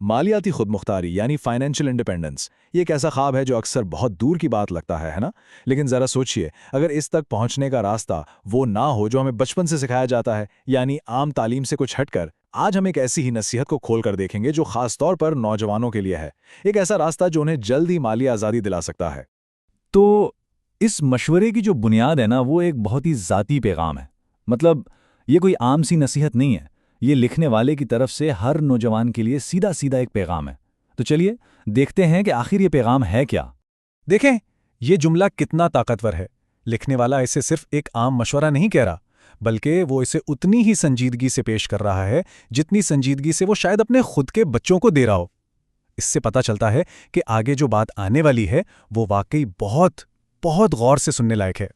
مالیاتی خود مختاری یعنی فائنینشیل انڈیپینڈنس یہ ایک ایسا خواب ہے جو اکثر بہت دور کی بات لگتا ہے نا؟ لیکن ذرا سوچئے، اگر اس تک پہنچنے کا راستہ وہ نہ ہو جو ہمیں بچپن سے سکھایا جاتا ہے، یعنی عام تعلیم سے کچھ ہٹ کر، آج ہم ایک ایسی ہی نصیحت کو کھول کر دیکھیں گے جو خاص طور پر نوجوانوں کے لیے ہے، ایک ایسا راستہ جو انہیں جلد ہی مالی آزادی دلا سکتا ہے۔ تو اس مشورے کی جو بنیاد ہے نا، وہ ایک بہت ہی ذاتی پیغام ہے۔ مطلب یہ کوئی عام سی نصیحت نہیں ہے، یہ لکھنے والے کی طرف سے ہر نوجوان کے لیے سیدھا سیدھا ایک پیغام ہے۔ تو چلیے دیکھتے ہیں کہ آخر یہ پیغام ہے کیا۔ دیکھیں یہ جملہ کتنا طاقتور ہے۔ لکھنے والا اسے صرف ایک عام مشورہ نہیں کہہ رہا، بلکہ وہ اسے اتنی ہی سنجیدگی سے پیش کر رہا ہے جتنی سنجیدگی سے وہ شاید اپنے خود کے بچوں کو دے رہا ہو۔ اس سے پتہ چلتا ہے کہ آگے جو بات آنے والی ہے وہ واقعی بہت بہت غور سے سننے لائق ہے۔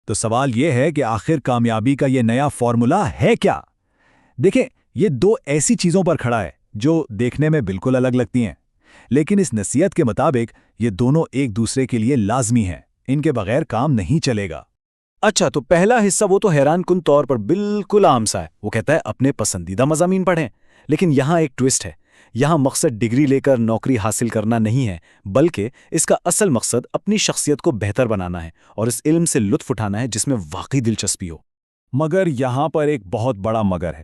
تو سوال یہ ہے کہ آخر کامیابی کا یہ نیا فارمولا ہے کیا؟ دیکھیں یہ دو ایسی چیزوں پر کھڑا ہے جو دیکھنے میں بالکل الگ لگتی ہیں، لیکن اس نصیحت کے مطابق یہ دونوں ایک دوسرے کے لیے لازمی ہیں، ان کے بغیر کام نہیں چلے گا۔ اچھا، تو پہلا حصہ وہ تو حیران کن طور پر بالکل عام سا ہے، وہ کہتا ہے اپنے پسندیدہ مضامین پڑھیں، لیکن یہاں ایک ٹوسٹ ہے۔ یہاں مقصد ڈگری لے کر نوکری حاصل کرنا نہیں ہے، بلکہ اس کا اصل مقصد اپنی شخصیت کو بہتر بنانا ہے اور اس علم سے لطف اٹھانا ہے جس میں واقعی دلچسپی ہو۔ مگر یہاں پر ایک بہت بڑا مگر ہے۔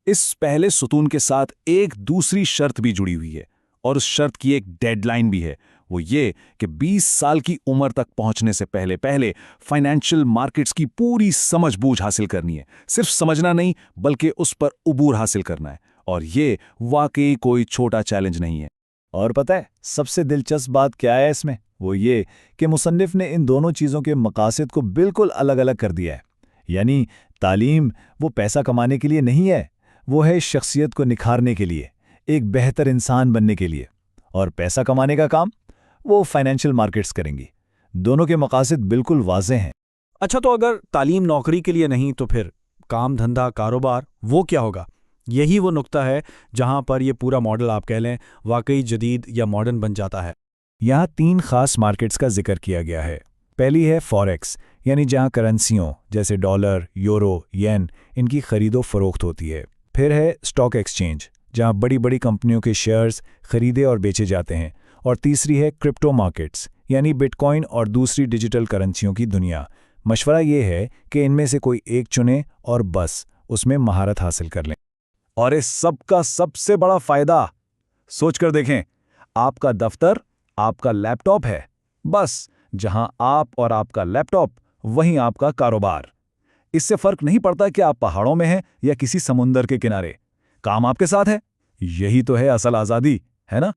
اس پہلے ستون کے ساتھ ایک دوسری شرط بھی جڑی ہوئی ہے، اور اس شرط کی ایک ڈیڈ لائن بھی ہے، وہ یہ کہ 20 سال کی عمر تک پہنچنے سے پہلے فائنینشیل مارکیٹس کی پوری سمجھ بوجھ حاصل کرنی ہے۔ صرف سمجھنا نہیں بلکہ اس پر عبور حاصل کرنا ہے، اور یہ واقعی کوئی چھوٹا چیلنج نہیں ہے۔ اور پتہ ہے سب سے دلچسپ بات کیا ہے اس میں؟ وہ یہ کہ مصنف نے ان دونوں چیزوں کے مقاصد کو بالکل الگ الگ کر دیا ہے۔ یعنی تعلیم وہ پیسہ کمانے کے لیے نہیں ہے، وہ ہے شخصیت کو نکھارنے کے لیے، ایک بہتر انسان بننے کے لیے، اور پیسہ کمانے کا کام وہ فائنینشیل مارکیٹس کریں گی۔ دونوں کے مقاصد بالکل واضح ہیں۔ اچھا، تو اگر تعلیم نوکری کے لیے نہیں تو پھر کام دھندا کاروبار وہ کیا ہوگا؟ یہی وہ نقطہ ہے جہاں پر یہ پورا ماڈل آپ کہہ لیں واقعی جدید یا ماڈرن بن جاتا ہے۔ یہاں 3 خاص مارکیٹس کا ذکر کیا گیا ہے۔ پہلی ہے فوریکس، یعنی جہاں کرنسیوں جیسے ڈالر، یورو، ین ان کی خرید و فروخت ہوتی ہے۔ پھر ہے اسٹاک ایکسچینج، جہاں بڑی بڑی کمپنیوں کے شیئرز خریدے اور بیچے جاتے ہیں۔ اور تیسری ہے کرپٹو مارکیٹس، یعنی بٹ کوائن اور دوسری ڈیجیٹل کرنسیوں کی دنیا۔ مشورہ یہ ہے کہ ان میں سے کوئی ایک چنیں اور بس اس میں مہارت حاصل کر لیں۔ اور اس سب کا سب سے بڑا فائدہ، سوچ کر دیکھیں، آپ کا دفتر آپ کا لیپ ٹاپ ہے، بس جہاں آپ اور آپ کا لیپ ٹاپ وہیں آپ کا کاروبار۔ اس سے فرق نہیں پڑتا کہ آپ پہاڑوں میں ہیں یا کسی سمندر کے کنارے، کام آپ کے ساتھ ہے۔ یہی تو ہے اصل آزادی، ہے نا؟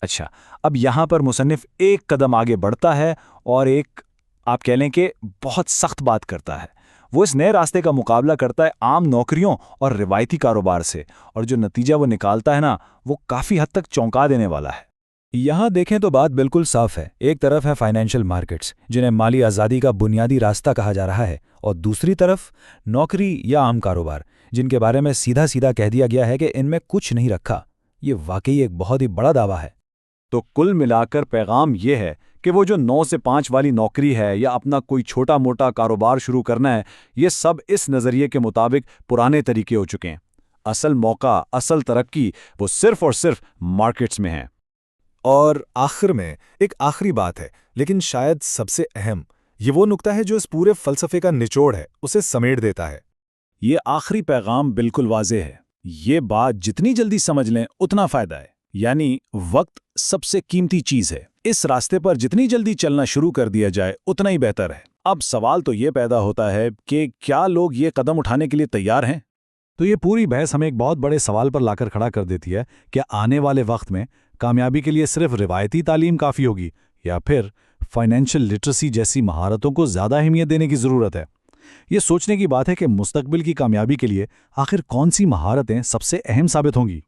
اچھا، اب یہاں پر مصنف ایک قدم آگے بڑھتا ہے اور ایک آپ کہہ لیں کہ بہت سخت بات کرتا ہے۔ وہ اس نئے راستے کا مقابلہ کرتا ہے عام نوکریوں اور روایتی کاروبار سے، اور جو نتیجہ وہ نکالتا ہے نا، وہ کافی حد تک چونکا دینے والا ہے۔ یہاں دیکھیں تو بات بالکل صاف ہے۔ ایک طرف ہے فائنینشیل مارکیٹس جنہیں مالی آزادی کا بنیادی راستہ کہا جا رہا ہے، اور دوسری طرف نوکری یا عام کاروبار جن کے بارے میں سیدھا سیدھا کہہ دیا گیا ہے کہ ان میں کچھ نہیں رکھا۔ یہ واقعی ایک بہت ہی بڑا دعویٰ ہے۔ تو کل ملا کر پیغام یہ ہے کہ وہ جو 9 سے 5 والی نوکری ہے یا اپنا کوئی چھوٹا موٹا کاروبار شروع کرنا ہے، یہ سب اس نظریے کے مطابق پرانے طریقے ہو چکے ہیں۔ اصل موقع، اصل ترقی وہ صرف اور صرف مارکیٹس میں ہے۔ اور آخر میں ایک آخری بات ہے، لیکن شاید سب سے اہم، یہ وہ نقطہ ہے جو اس پورے فلسفے کا نچوڑ ہے، اسے سمیٹ دیتا ہے۔ یہ آخری پیغام بالکل واضح ہے۔ یہ بات جتنی جلدی سمجھ لیں اتنا فائدہ ہے، یعنی وقت سب سے قیمتی چیز ہے۔ اس راستے پر جتنی جلدی چلنا شروع کر دیا جائے اتنا ہی بہتر ہے۔ اب سوال تو یہ پیدا ہوتا ہے کہ کیا لوگ یہ قدم اٹھانے کے لیے تیار ہیں؟ تو یہ پوری بحث ہمیں ایک بہت بڑے سوال پر لا کر کھڑا کر دیتی ہے کہ آنے والے وقت میں کامیابی کے لیے صرف روایتی تعلیم کافی ہوگی یا پھر فائنینشیل لٹریسی جیسی مہارتوں کو زیادہ اہمیت دینے کی ضرورت ہے۔ یہ سوچنے کی بات ہے کہ مستقبل کی کامیابی کے لیے آخر کون سی مہارتیں سب سے اہم ثابت ہوں گی۔